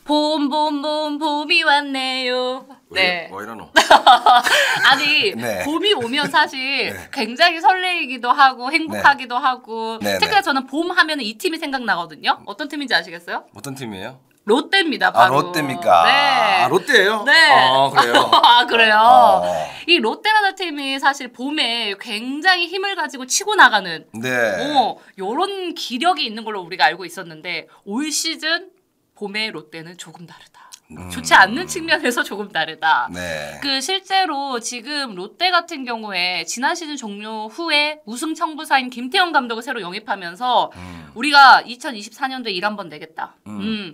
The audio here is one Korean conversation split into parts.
봄이 왔네요. 네. 뭐 이러노? 아니 네. 봄이 오면 사실 네. 굉장히 설레이기도 하고 행복하기도 하고 네, 특히 네. 저는 봄 하면 이 팀이 생각나거든요. 어떤 팀인지 아시겠어요? 어떤 팀이에요? 롯데입니다. 바로. 롯데입니까? 네. 롯데예요? 네. 그래요? 아 그래요? 어. 이 롯데라는 팀이 사실 봄에 굉장히 힘을 가지고 치고 나가는 네. 요런 기력이 있는 걸로 우리가 알고 있었는데 올 시즌 봄의 롯데는 조금 다르다. 좋지 않는 측면에서 조금 다르다. 네. 그 실제로 지금 롯데 같은 경우에 지난 시즌 종료 후에 우승 청부사인 김태형 감독을 새로 영입하면서 우리가 2024년도에 일 한번 내겠다.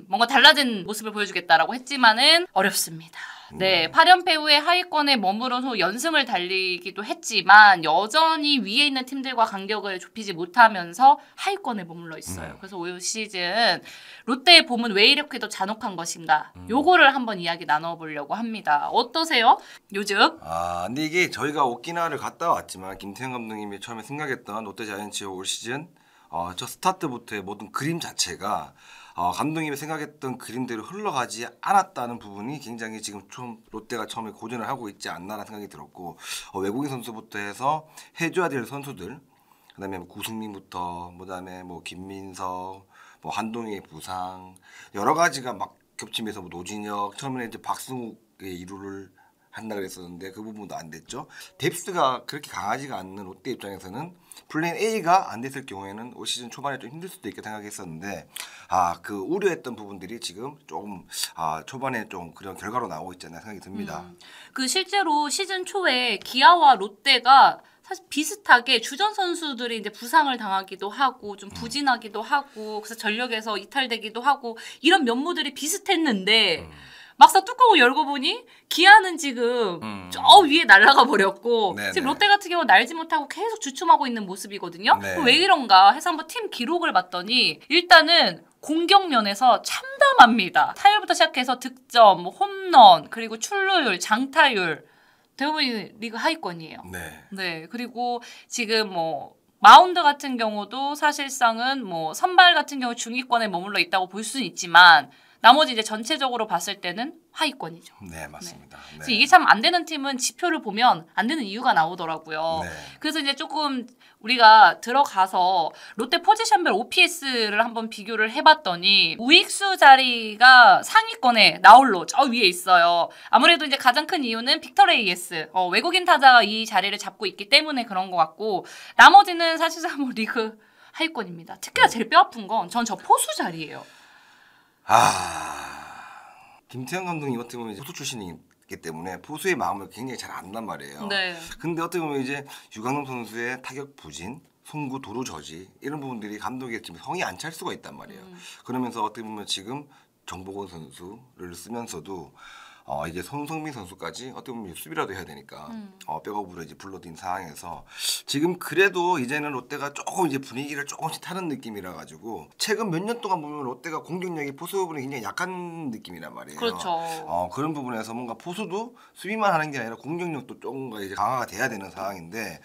뭔가 달라진 모습을 보여주겠다라고 했지만은 어렵습니다. 네, 8연패 후에 하위권에 머무른 후 연승을 달리기도 했지만 여전히 위에 있는 팀들과 간격을 좁히지 못하면서 하위권에 머물러 있어요. 그래서 올 시즌 롯데의 봄은 왜 이렇게도 잔혹한 것인가? 요거를 한번 이야기 나눠보려고 합니다. 어떠세요? 요즘? 근데 이게 저희가 오키나와를 갔다 왔지만 김태형 감독님이 처음에 생각했던 롯데 자이언츠의 올 시즌 저 스타트부터의 모든 그림 자체가 감독님이 생각했던 그림대로 흘러가지 않았다는 부분이 굉장히 지금 좀 롯데가 처음에 고전을 하고 있지 않나라는 생각이 들었고 외국인 선수부터 해서 해줘야 될 선수들 그다음에 뭐 구승민부터 그다음에 뭐 김민석 뭐 한동희의 부상 여러 가지가 막 겹치면서 뭐 노진혁 처음에는 이제 박승욱의 이루를 한다 그랬었는데 그 부분도 안 됐죠. 뎁스가 그렇게 강하지가 않는 롯데 입장에서는 플랜 A가 안 됐을 경우에는 올 시즌 초반에 좀 힘들 수도 있게 생각했었는데 그 우려했던 부분들이 지금 조금 초반에 좀 그런 결과로 나오고 있지 않나 생각이 듭니다. 그 실제로 시즌 초에 기아와 롯데가 사실 비슷하게 주전 선수들이 이제 부상을 당하기도 하고 좀 부진하기도 하고 그래서 전력에서 이탈되기도 하고 이런 면모들이 비슷했는데 막상 뚜껑을 열고 보니 기아는 지금 저 위에 날아가 버렸고 네네. 지금 롯데 같은 경우는 날지 못하고 계속 주춤하고 있는 모습이거든요. 네. 왜 이런가 해서 한번 팀 기록을 봤더니 일단은 공격면에서 참담합니다. 타율부터 시작해서 득점, 뭐 홈런, 그리고 출루율, 장타율 대부분이 리그 하위권이에요. 네. 네. 그리고 지금 뭐 마운드 같은 경우도 사실상은 뭐 선발 같은 경우 중위권에 머물러 있다고 볼 수는 있지만 나머지 이제 전체적으로 봤을 때는 하위권이죠. 네, 맞습니다. 네. 그래서 이게 참 안 되는 팀은 지표를 보면 안 되는 이유가 나오더라고요. 네. 그래서 이제 조금 우리가 들어가서 롯데 포지션별 OPS를 한번 비교를 해봤더니 우익수 자리가 상위권에 나홀로 저 위에 있어요. 아무래도 이제 가장 큰 이유는 빅터 레이에스 외국인 타자가 이 자리를 잡고 있기 때문에 그런 것 같고 나머지는 사실상 뭐 리그 하위권입니다. 특히나 제일 뼈아픈 건 전 저 포수 자리예요. 김태형 감독님 어떻게 보면 이제 포수 출신이기 때문에 포수의 마음을 굉장히 잘 안단 말이에요. 네. 근데 어떻게 보면 이제 유강남 선수의 타격 부진, 송구 도루 저지 이런 부분들이 감독의 지금 성이 안 찰 수가 있단 말이에요. 그러면서 어떻게 보면 지금 정보건 선수를 쓰면서도 이제 손흥민 선수까지 어떻게 보면 수비라도 해야 되니까 백업으로 이제 불러든 상황에서 지금 그래도 이제는 롯데가 조금 이제 분위기를 조금씩 타는 느낌이라 가지고 최근 몇 년 동안 보면 롯데가 공격력이 포수 부분이 굉장히 약한 느낌이란 말이에요. 그렇죠. 그런 부분에서 뭔가 포수도 수비만 하는 게 아니라 공격력도 조금 이제 강화가 돼야 되는 상황인데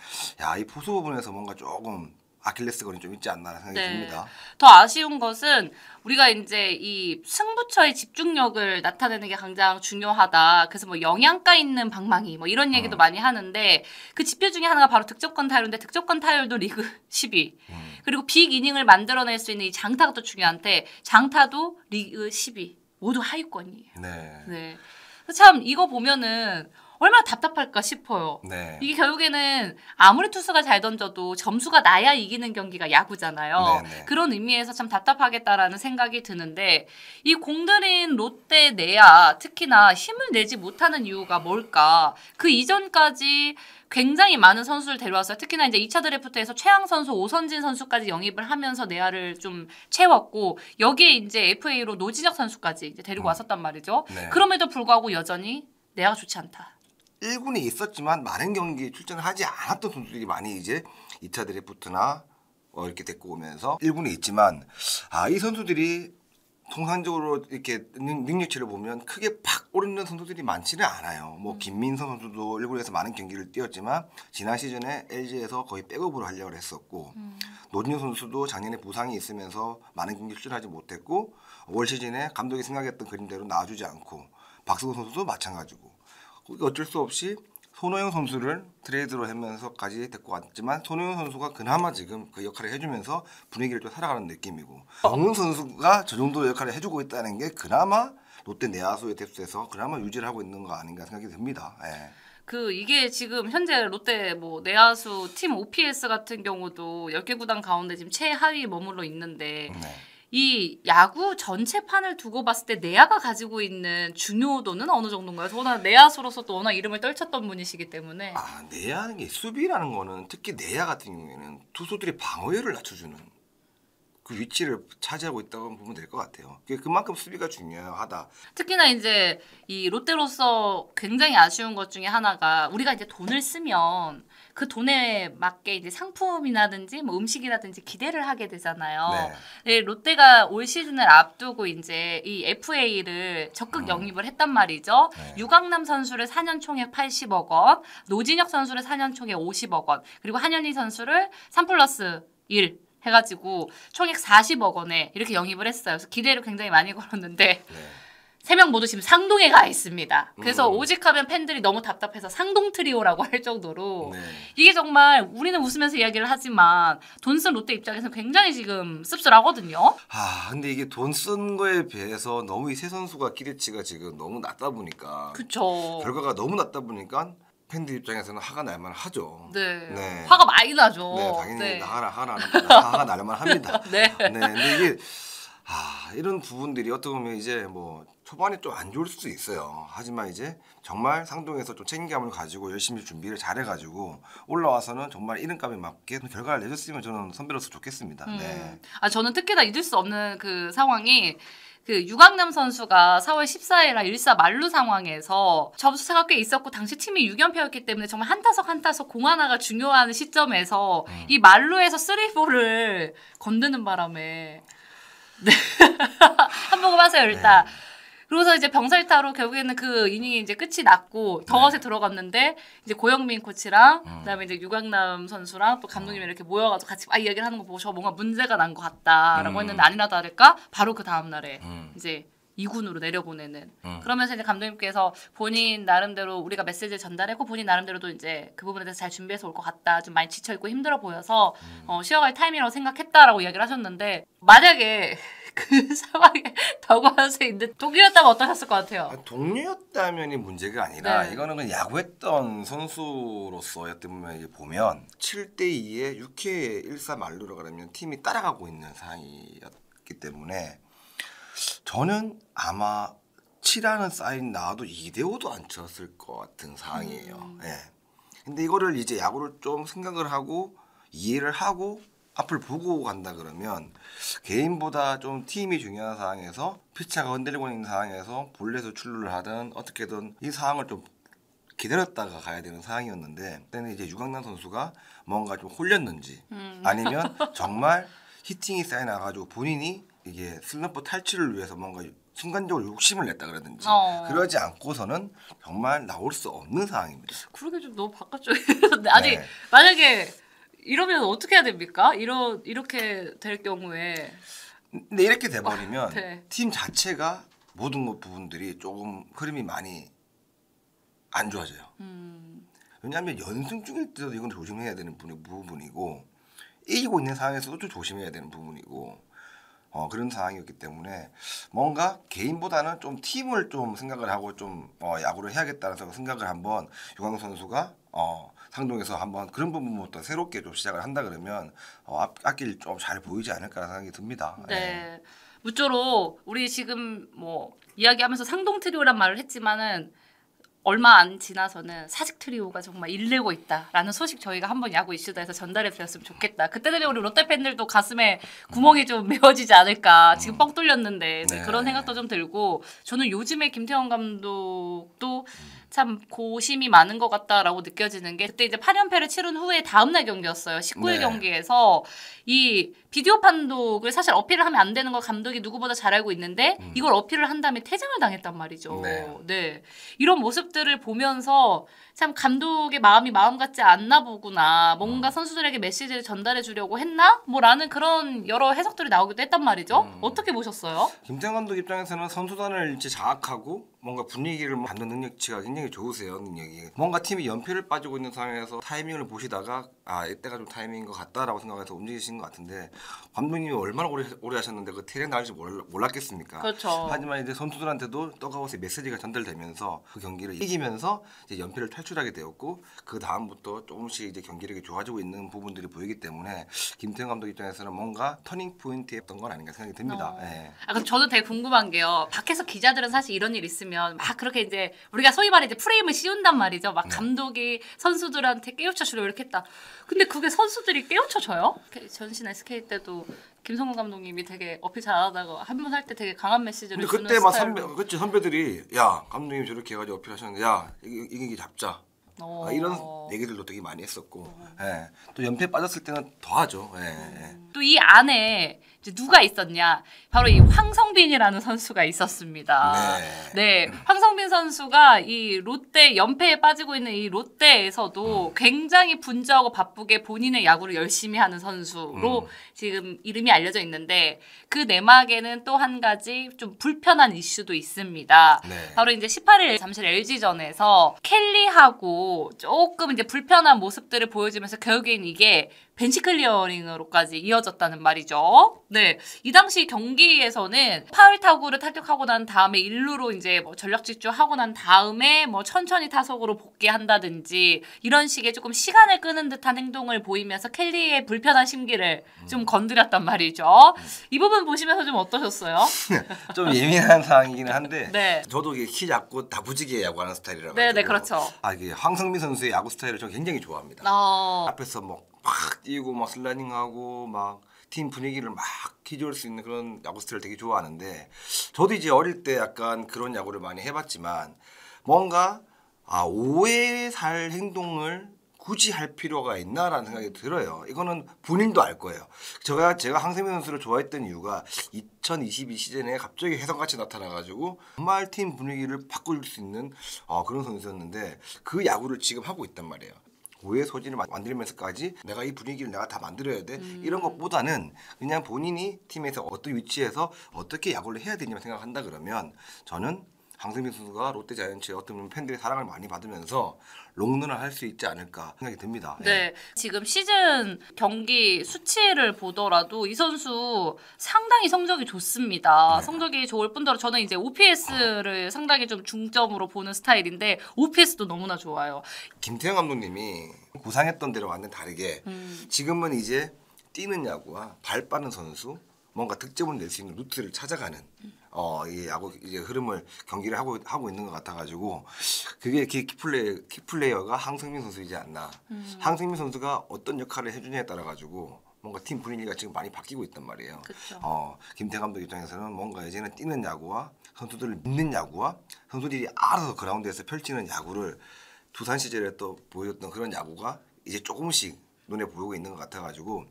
이 포수 부분에서 뭔가 조금 아킬레스건이 좀 있지 않나 생각이 듭니다. 더 아쉬운 것은 우리가 이제 이 승부처의 집중력을 나타내는 게 가장 중요하다. 그래서 뭐 영양가 있는 방망이 뭐 이런 얘기도 많이 하는데 그 지표 중에 하나가 바로 득점권 타율인데 득점권 타율도 리그 10위. 그리고 빅 이닝을 만들어낼 수 있는 이 장타가 또 중요한데 장타도 리그 10위. 모두 하위권이에요. 네. 네. 참 이거 보면은 얼마나 답답할까 싶어요. 네. 이게 결국에는 아무리 투수가 잘 던져도 점수가 나야 이기는 경기가 야구잖아요. 네네. 그런 의미에서 참 답답하겠다라는 생각이 드는데 이 공들인 롯데 내야 특히나 힘을 내지 못하는 이유가 뭘까? 그 이전까지 굉장히 많은 선수를 데려왔어요. 특히나 이제 2차 드래프트에서 최양 선수, 오선진 선수까지 영입을 하면서 내야를 좀 채웠고 여기에 이제 FA로 노진혁 선수까지 이제 데리고 왔었단 말이죠. 네. 그럼에도 불구하고 여전히 내야가 좋지 않다. 1군에 있었지만 많은 경기에 출전을 하지 않았던 선수들이 많이 이제 2차 드래프트나 이렇게 데리고 오면서 1군에 있지만 이 선수들이 통상적으로 이렇게 능력치를 보면 크게 팍 오르는 선수들이 많지는 않아요. 뭐 김민선 선수도 1군에서 많은 경기를 뛰었지만 지난 시즌에 LG에서 거의 백업으로 하려고 했었고 노진혁 선수도 작년에 부상이 있으면서 많은 경기 출전하지 못했고 올 시즌에 감독이 생각했던 그림대로 나와주지 않고 박승호 선수도 마찬가지고 어쩔 수 없이 손호영 선수를 트레이드로 하면서까지 데리고 왔지만 손호영 선수가 그나마 지금 그 역할을 해주면서 분위기를 좀 살아가는 느낌이고 정훈 선수가 저 정도 역할을 해주고 있다는 게 그나마 롯데 내야수의 뎁스에서 그나마 유지를 하고 있는 거 아닌가 생각이 듭니다. 예. 이게 지금 현재 롯데 뭐 내야수 팀 OPS 같은 경우도 10개 구단 가운데 지금 최하위에 머물러 있는데 네. 이 야구 전체 판을 두고 봤을 때 내야가 가지고 있는 중요도는 어느 정도인가요? 저는 내야수로서 또 워낙 이름을 떨쳤던 분이시기 때문에. 내야는 게 수비라는 거는 특히 내야 같은 경우에는 투수들이 방어율을 낮춰주는 그 위치를 차지하고 있다고 보면 될 것 같아요. 그만큼 수비가 중요하다. 특히나 이제 이 롯데로서 굉장히 아쉬운 것 중에 하나가 우리가 이제 돈을 쓰면 그 돈에 맞게 이제 상품이라든지 뭐 음식이라든지 기대를 하게 되잖아요. 네, 롯데가 올 시즌을 앞두고 이제 이 FA를 적극 영입을 했단 말이죠. 네. 유강남 선수를 4년 총액 80억 원, 노진혁 선수를 4년 총액 50억 원, 그리고 한현희 선수를 3+1 해가지고 총액 40억 원에 이렇게 영입을 했어요. 그래서 기대를 굉장히 많이 걸었는데 네. 3명 모두 지금 상동에 가 있습니다. 그래서 오직하면 팬들이 너무 답답해서 상동 트리오라고 할 정도로 네. 이게 정말 우리는 웃으면서 이야기를 하지만 돈 쓴 롯데 입장에서 굉장히 지금 씁쓸하거든요. 근데 이게 돈 쓴 거에 비해서 너무 이 세 선수가 기대치가 지금 너무 낮다 보니까 그쵸. 결과가 너무 낮다 보니까 팬들 입장에서는 화가 날만 하죠. 네. 화가 많이 나죠. 네, 당연히 네. 화가 날만 합니다. 네. 근데 이게 이런 부분들이 어떻게 보면 이제 뭐 초반에 좀 안 좋을 수도 있어요. 하지만 이제 정말 상동에서 좀 책임감을 가지고 열심히 준비를 잘해가지고 올라와서는 정말 이름값에 맞게 결과를 내줬으면 저는 선배로서 좋겠습니다. 네. 저는 특히나 잊을 수 없는 그 상황이 그 유강남 선수가 4월 14일날 1사 만루 상황에서 점수차가 꽤 있었고 당시 팀이 6연패였기 때문에 정말 한 타석 한 타석 공 하나가 중요한 시점에서 이 만루에서 3볼을 건드는 바람에 네. 한 모금 하세요 일단. 네. 그러고서 이제 병살타로 결국에는 그 이닝이 이제 끝이 났고 덕아웃에 들어갔는데 이제 고영민 코치랑 그다음에 이제 유강남 선수랑 또 감독님이 이렇게 모여가지고 같이 이야기를 하는 거 보고 저 뭔가 문제가 난 것 같다라고 했는데 아니나 다를까 바로 그 다음 날에 이제 2군으로 내려보내는 그러면서 이제 감독님께서 본인 나름대로 우리가 메시지를 전달했고 본인 나름대로도 이제 그 부분에 대해서 잘 준비해서 올 것 같다 좀 많이 지쳐있고 힘들어 보여서 쉬어갈 타이밍이라고 생각했다라고 이야기를 하셨는데 만약에 그 상황에 덕아웃에 있는 동료였다면 어떠셨을 것 같아요? 동료였다면이 문제가 아니라 네. 이거는 그냥 야구했던 선수로서 보면 7대2에 6회 1사 만루로 가려면 팀이 따라가고 있는 상황이었기 때문에 저는 아마 7하는 사인 나와도 2대5도 안 쳤을 것 같은 상황이에요. 예. 근데 이거를 이제 야구를 좀 생각을 하고 이해를 하고 앞을 보고 간다 그러면 개인보다 좀 팀이 중요한 상황에서 피차가 흔들리고 있는 상황에서 볼넷에서 출루를 하든 어떻게든 이 상황을 좀 기다렸다가 가야 되는 상황이었는데 그때는 이제 유강남 선수가 뭔가 좀 홀렸는지 아니면 정말 히팅이 쌓여 나가지고 본인이 이게 슬럼프 탈출을 위해서 뭔가 순간적으로 욕심을 냈다 그러든지 그러지 않고서는 정말 나올 수 없는 상황입니다. 그러게 좀 너무 바깥쪽에 아니 네. 만약에 이러면 어떻게 해야 됩니까? 이렇게 될 경우에 근데 이렇게 돼버리면 네. 팀 자체가 모든 부분들이 조금 흐름이 많이 안 좋아져요. 왜냐하면 연승 중일 때도 이건 조심해야 되는 부분이고 이기고 있는 상황에서도 좀 조심해야 되는 부분이고 그런 상황이었기 때문에 뭔가 개인보다는 좀 팀을 좀 생각을 하고 좀 야구를 해야겠다는 생각을 한번 유광 선수가 상동에서 한번 그런 부분부터 새롭게 좀 시작을 한다 그러면 앞길 좀 잘 보이지 않을까 생각이 듭니다. 네. 무쪼록 우리 지금 뭐 이야기하면서 상동 트리오란 말을 했지만은 얼마 안 지나서는 사직 트리오가 정말 일내고 있다라는 소식 저희가 한번 야구 이슈다에서 전달해 드렸으면 좋겠다. 그때 되면 우리 롯데 팬들도 가슴에 구멍이 좀 메워지지 않을까. 지금 뻥 뚫렸는데 네, 그런 생각도 좀 들고 저는 요즘에 김태형 감독도 참 고심이 많은 것 같다라고 느껴지는 게 그때 이제 8연패를 치른 후에 다음날 경기였어요. 19일 네. 경기에서 이 비디오 판독을 사실 어필을 하면 안 되는 걸 감독이 누구보다 잘 알고 있는데 이걸 어필을 한 다음에 퇴장을 당했단 말이죠. 네. 이런 모습들을 보면서 참 감독의 마음이 마음 같지 않나 보구나. 뭔가 선수들에게 메시지를 전달해 주려고 했나? 뭐라는 그런 여러 해석들이 나오기도 했단 말이죠. 어떻게 보셨어요? 김태형 감독 입장에서는 선수단을 이제 장악하고 뭔가 분위기를 받는 능력치가 굉장히 좋으세요. 능력이. 뭔가 팀이 연패를 빠지고 있는 상황에서 타이밍을 보시다가 이때가 좀 타이밍인 것 같다라고 생각해서 움직이신 것 같은데 감독님이 얼마나 오래 하셨는데 그 퇴장 나올지 몰랐겠습니까? 그렇죠. 하지만 이제 선수들한테도 떡아웃의 메시지가 전달되면서 그 경기를 이기면서 이제 연패를 탈출하게 되었고 그 다음부터 조금씩 이제 경기력이 좋아지고 있는 부분들이 보이기 때문에 김태형 감독 입장에서는 뭔가 터닝 포인트였던 건 아닌가 생각이 듭니다. 네. 그럼 저도 되게 궁금한 게요. 밖에서 기자들은 사실 이런 일 있으면 막 그렇게 이제 우리가 소위 말해 이제 프레임을 씌운단 말이죠. 막 감독이 선수들한테 깨우쳐 주려 이렇게 했다. 근데 그게 선수들이 깨우쳐 줘요? 전신 SK 때도 김성근 감독님이 되게 어필 잘하다가 한 번 할 때 되게 강한 메시지를 주는 그때 막 스타일로. 선배들이 야 감독님이 저렇게 해가지고 어필하셨는데 야 이기기 잡자. 이런 얘기들도 되게 많이 했었고 또 연패에 빠졌을 때는 더하죠. 또 이 안에 이제 누가 있었냐? 바로 이 황성빈이라는 선수가 있었습니다. 네, 황성빈 선수가 이 롯데 연패에 빠지고 있는 이 롯데에서도 굉장히 분주하고 바쁘게 본인의 야구를 열심히 하는 선수로 지금 이름이 알려져 있는데 그 내막에는 또 한 가지 좀 불편한 이슈도 있습니다. 바로 이제 18일 잠실 LG전에서 켈리하고 조금 이제 불편한 모습들을 보여주면서 결국엔 이게 벤치 클리어링으로까지 이어졌다는 말이죠. 네, 이 당시 경기에서는 파울 타구를 타격하고 난 다음에 1루로 이제 뭐 전력 질주하고 난 다음에 뭐 천천히 타석으로 복귀한다든지 이런 식의 조금 시간을 끄는 듯한 행동을 보이면서 켈리의 불편한 심기를 좀 건드렸단 말이죠. 이 부분 보시면서 좀 어떠셨어요? 좀 예민한 상황이기는 한데 네. 저도 이게 키 작고 다부지게 야구하는 스타일이라 가지고 네, 그렇죠. 이게 황성민 선수의 야구 스타일을 저는 굉장히 좋아합니다. 앞에서 막 뛰고 막 슬라이딩하고 막 팀 분위기를 막 기저을 수 있는 그런 야구 스타일을 되게 좋아하는데 저도 이제 어릴 때 약간 그런 야구를 많이 해봤지만 뭔가 오해 살 행동을 굳이 할 필요가 있나라는 생각이 들어요. 이거는 본인도 알 거예요. 제가 황성민 선수를 좋아했던 이유가 2022 시즌에 갑자기 혜성같이 나타나가지고 정말 팀 분위기를 바꿀 수 있는 그런 선수였는데 그 야구를 지금 하고 있단 말이에요. 오해 소지를 만들면서까지 내가 이 분위기를 내가 다 만들어야 돼 이런 것보다는 그냥 본인이 팀에서 어떤 위치에서 어떻게 야구를 해야 되냐만 생각한다 그러면 저는 황성민 선수가 롯데 자이언츠의 어떤 팬들의 사랑을 많이 받으면서 롱런을 할 수 있지 않을까 생각이 듭니다. 네, 지금 시즌 경기 수치를 보더라도 이 선수 상당히 성적이 좋습니다. 성적이 좋을 뿐더러 저는 이제 OPS를 상당히 좀 중점으로 보는 스타일인데 OPS도 너무나 좋아요. 김태형 감독님이 구상했던 대로 완전 다르게 지금은 이제 뛰는 야구와 발 빠른 선수 뭔가 득점을 낼 수 있는 루트를 찾아가는 이 야구 이제 흐름을 경기를 하고 있는 것 같아가지고 그게 키플레이어가 황성민 선수이지 않나. 황성민 선수가 어떤 역할을 해주냐에 따라 가지고 뭔가 팀 분위기가 지금 많이 바뀌고 있단 말이에요. 김태형 감독 입장에서는 뭔가 이제는 뛰는 야구와 선수들을 믿는 야구와 선수들이 알아서 그라운드에서 펼치는 야구를 두산 시절에 또 보여줬던 그런 야구가 이제 조금씩 눈에 보이고 있는 것 같아가지고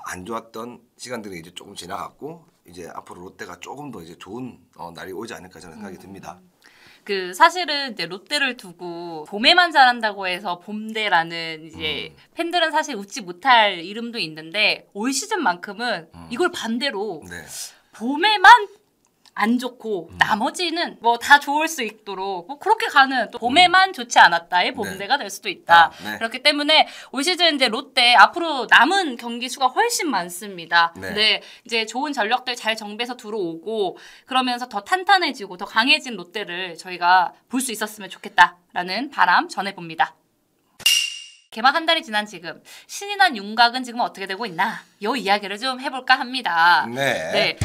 안 좋았던 시간들이 이제 조금 지나갔고 이제 앞으로 롯데가 조금 더 이제 좋은 날이 오지 않을까 저는 생각이 듭니다. 그 사실은 이제 롯데를 두고 봄에만 잘한다고 해서 봄대라는 이제 팬들은 사실 웃지 못할 이름도 있는데 올 시즌만큼은 이걸 반대로 봄에만 안 좋고 나머지는 뭐 다 좋을 수 있도록 뭐 그렇게 가는 또 봄에만 좋지 않았다의 봄대가 될 수도 있다. 그렇기 때문에 올 시즌 이제 롯데 앞으로 남은 경기 수가 훨씬 많습니다. 네, 이제 좋은 전력들 잘 정비해서 들어오고 그러면서 더 탄탄해지고 더 강해진 롯데를 저희가 볼 수 있었으면 좋겠다라는 바람 전해봅니다. 개막 한 달이 지난 지금 신이 난 윤곽은 지금 어떻게 되고 있나? 이 이야기를 좀 해볼까 합니다. 네.